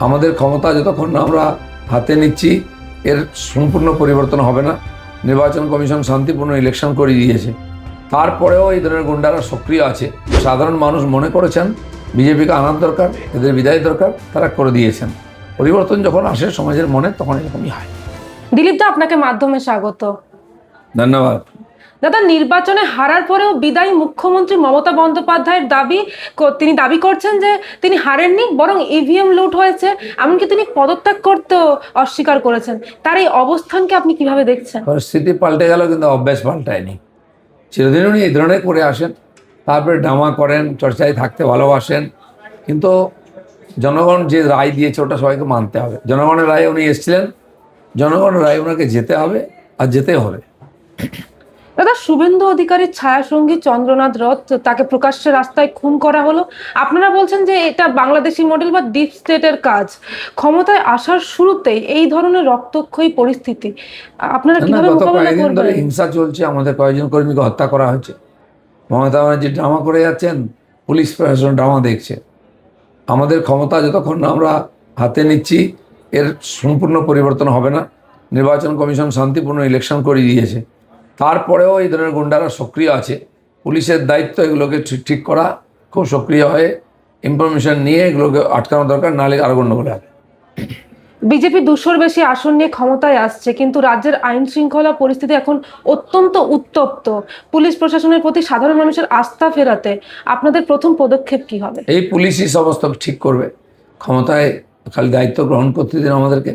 আমাদের ক্ষমতা যতক্ষণ না আমরা হাতে নিচ্ছি এর সম্পূর্ণ পরিবর্তন হবে না। নির্বাচন কমিশন শান্তিপূর্ণ ইলেকশন করে দিয়েছে, তারপরেও এই ধরনের গুন্ডারা সক্রিয় আছে। সাধারণ মানুষ মনে করেছেন বিজেপিকে আনার দরকার, এদের বিদায় দরকার, তারা করে দিয়েছেন। পরিবর্তন যখন আসে সমাজের মনে তখন এরকমই হয়। দিলীপ দা, আপনাকে মাধ্যমে স্বাগত। ধন্যবাদ। দাদা, নির্বাচনে হারার পরেও বিদায়ী মুখ্যমন্ত্রী মমতা বন্দ্যোপাধ্যায়ের তিনি দাবি করছেন যে তিনি হারেননি, বরং ইভিএম লুট হয়েছে। এমনকি তিনি পদত্যাগ করতেও অস্বীকার করেছেন। তার এই অবস্থানকে আপনি কিভাবে দেখছেন? পরিস্থিতি পাল্টে গেল কিন্তু অভ্যাস পাল্টায়নি। চিরদিন উনি এই ধরনের করে আসেন, তারপরে ড্রামা করেন, চর্চায় থাকতে ভালোবাসেন। কিন্তু জনগণ যে রায় দিয়েছে ওটা সবাইকে মানতে হবে। জনগণের রায়ে উনি এসেছিলেন, জনগণের রায়ে ওনাকে যেতে হবে, আর যেতে হবে। দাদা, শুভেন্দু অধিকারীর ছায়াসঙ্গী চন্দ্রনাথ রথ, তাকে প্রকাশ্যে রাস্তায় খুন করা হলো। আপনারা বলছেন যে এটা বাংলাদেশি মডেল বা ডিপ স্টেটের কাজ। ক্ষমতায় আসার শুরুতেই এই ধরনের রক্তক্ষয়ী পরিস্থিতি আপনারা কিভাবে গত মোকাবেলা কয়েকদিন ধরে করবেন? হিংসা চলছে, আমাদের কয়েকজন কর্মীকে হত্যা করা হয়েছে। মমতা ব্যানার্জি ড্রামা করে যাচ্ছেন, পুলিশ প্রশাসন ড্রামা দেখছে। আমাদের ক্ষমতা যতক্ষণ না আমরা হাতে নিচ্ছি এর সম্পূর্ণ পরিবর্তন হবে না। নির্বাচন কমিশন শান্তিপূর্ণ ইলেকশন করে দিয়েছে, তারপরেও এই ধরনের গুন্ডারা সক্রিয় আছে। পুলিশের দায়িত্ব এগুলোকে ঠিক করা, খুব সক্রিয় হয়ে ইনফরমেশন নিয়ে এগুলোকে আটকানো দরকার, নাহলে আরো গণ্ডগোল হবে। বিজেপি 200-র বেশি আসন নিয়ে ক্ষমতায় আসছে, কিন্তু রাজ্যের আইন শৃঙ্খলা পরিস্থিতি এখন অত্যন্ত উত্তপ্ত। পুলিশ প্রশাসনের প্রতি সাধারণ মানুষের আস্থা ফেরাতে আপনাদের প্রথম পদক্ষেপ কি হবে? এই পুলিশই সমস্ত ঠিক করবে। ক্ষমতায় খালি দায়িত্ব গ্রহণ করতে দিন আমাদেরকে,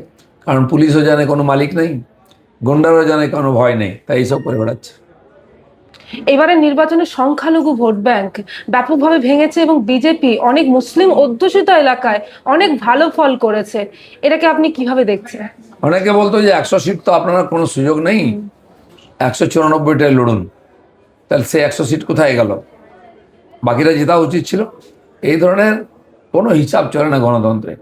কারণ পুলিশও জানে কোনো মালিক নেই, গুন্ডারও জানে কোনো ভয় নেই, তাই এইসব করে বেড়াচ্ছে। এবারে নির্বাচনে সংখ্যালঘু ভোট ব্যাংক ব্যাপকভাবে ভেঙেছে এবং বিজেপি অনেক মুসলিম অধ্যুষিত এলাকায় অনেক ভালো ফল করেছে। এটাকে আপনি কিভাবে দেখছেন? অনেকে বলতো যে 100 সিট তো আপনার কোনো সুযোগ নেই, 194টায় লড়ুন। তাহলে সে 100 সিট কোথায় গেল? বাকিরা জেতা উচিত ছিল। এই ধরনের কোনো হিসাব চলে না গণতন্ত্রে।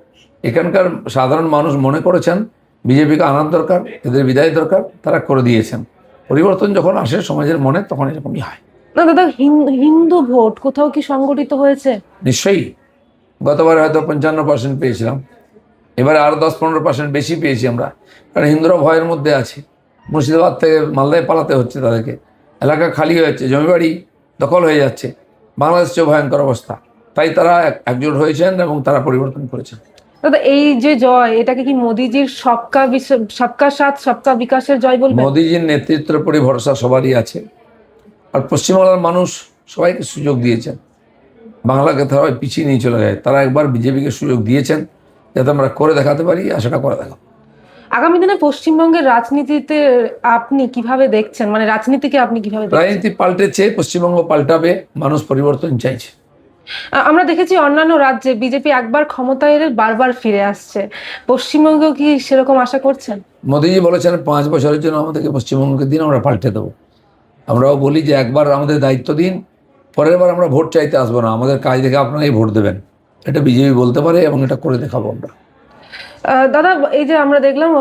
এখানকার সাধারণ মানুষ মনে করেছেন বিজেপিকে আনার দরকার, এদের বিদায় দরকার, তারা করে দিয়েছেন। পরিবর্তন যখন আসে সমাজের মনে তখন এরকমই হয়। না দাদা, হিন্দু ভোট কোথাও কি সংগঠিত হয়েছে? নিশ্চয়ই। গতবার হয়তো 55% পেয়েছিলাম, এবারে আরও 10-15% বেশি পেয়েছি আমরা। কারণ হিন্দুরা ভয়ের মধ্যে আছে। মুর্শিদাবাদ থেকে মালদায় পালাতে হচ্ছে তাদেরকে, এলাকা খালি হয়ে যাচ্ছে, জমিবাড়ি দখল হয়ে যাচ্ছে। বাংলাদেশেও ভয়ঙ্কর অবস্থা, তাই তারা একজোট হয়েছেন এবং তারা পরিবর্তন করেছেন। দাদা, এই যে জয়, এটাকে কি মোদিজির সবকা সাথ সবকা বিকাশের জয় বলবেন? মোদিজির নেতৃত্বের উপরই ভরসা সবারই আছে। আর পশ্চিমবাংলার মানুষ সবাইকে সুযোগ দিয়েছেন, বাংলাকে তারা পিছিয়ে নিয়ে চলে যায়। তারা একবার বিজেপিকে সুযোগ দিয়েছেন যাতে আমরা করে দেখাতে পারি, আর সেটা করে দেখাবো। আগামী দিনে পশ্চিমবঙ্গের রাজনীতিতে আপনি কিভাবে দেখছেন, মানে রাজনীতিকে আপনি কিভাবে দেখছেন? রাজনীতি পাল্টেছে, পশ্চিমবঙ্গ পাল্টাবে, মানুষ পরিবর্তন চাইছে। আমরা দেখেছি অন্যান্য রাজ্যে বিজেপি একবার ক্ষমতায় এলে বারবার ফিরে আসছে। পশ্চিমবঙ্গেও কি সেরকম আশা করছেন? মোদিজি বলেছেন 5 বছরের জন্য আমাদেরকে পশ্চিমবঙ্গকে দিন, আমরা পাল্টে দেবো। আমরাও বলি যে একবার আমাদের দায়িত্ব দিন, পরের বার আমরা ভোট চাইতে আসবো না, আমাদের কাজ দেখে আপনারাই ভোট দেবেন। এটা বিজেপি বলতে পারে এবং এটা করে দেখাবো আমরা। দাদা, এই যে আমরা দেখলাম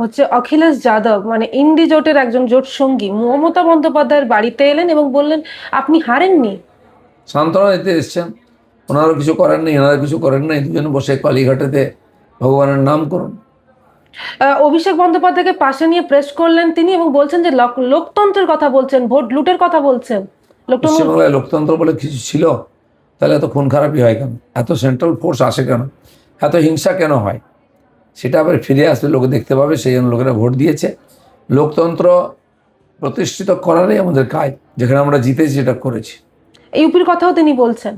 হচ্ছে অখিলেশ যাদব, মানে ইন্ডি জোটের একজন জোট সঙ্গী, মমতা বন্দ্যোপাধ্যায়ের বাড়িতে এলেন এবং বললেন আপনি হারেননি। সান্ত্বনা দিতে এসছেন। ওনারও কিছু করেন নেই, এনারা কিছু করেন নাই, দুজনে বসে কালীঘাটেতে ভগবানের নাম করুন। অভিষেক বন্দ্যোপাধ্যায়কে পাশে নিয়ে প্রেস করলেন তিনি এবং বলছেন যে লোকতন্ত্রের কথা বলছেন, ভোট লুটের কথা বলছেন। পশ্চিমবাংলায় লোকতন্ত্র বলে কিছু ছিল? তাহলে এত খুন খারাপই হয় কেন? এত সেন্ট্রাল ফোর্স আসে কেন? এত হিংসা কেন হয়? সেটা আবার ফিরে আসলে লোকে দেখতে পাবে, সেই জন্য লোকেরা ভোট দিয়েছে। লোকতন্ত্র প্রতিষ্ঠিত করারই আমাদের কাজ, যেখানে আমরা জিতেছি সেটা করেছি। ইউপির কথাও তিনি বলছেন।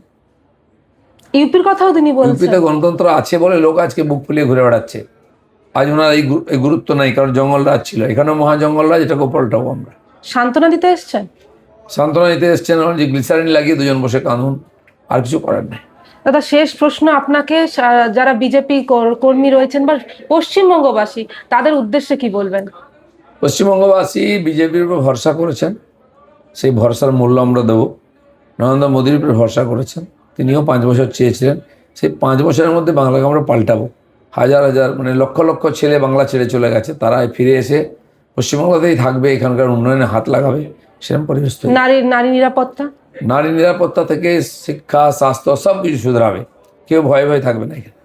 ইউপিতে গণতন্ত্র আছে বলে লোক আজকে বুক ফুলিয়ে ঘুরে বেড়াচ্ছে। আজ ওনার এই গুরুত্ব নাই, কারণ জঙ্গল রাজ ছিল, এখানেও মহা জঙ্গল রাজ, এটাকে পাল্টাবো আমরা। সান্ত্বনা দিতে এসছেন? সান্ত্বনা দিতে এসছেন, যে গ্লিসারিন লাগিয়ে দুজন বসে কাঁদুন, আর কিছু করার নেই। দাদা, শেষ প্রশ্ন আপনাকে, যারা বিজেপি কর্মী রয়েছেন বা পশ্চিমবঙ্গবাসী, তাদের উদ্দেশ্যে কি বলবেন? পশ্চিমবঙ্গবাসী বিজেপির উপর ভরসা করেছেন, সেই ভরসার মূল্য আমরা দেবো। নরেন্দ্র মোদীর উপর ভরসা করেছেন, তিনিও 5 বছর চেয়েছিলেন। সেই 5 বছরের মধ্যে বাংলাকে আমরা পাল্টাবো। হাজার হাজার, মানে লক্ষ লক্ষ ছেলে বাংলা ছেড়ে চলে গেছে, তারা ফিরে এসে পশ্চিমবাংলাতেই থাকবে, এখানকার উন্নয়নে হাত লাগাবে, সেরকম পরিবেশ তৈরি। নারী নিরাপত্তা, নারী নিরাপত্তা থেকে শিক্ষা, স্বাস্থ্য সব কিছু শুধরাবে, কেউ ভয়ে ভয়ে থাকবে না এখানে।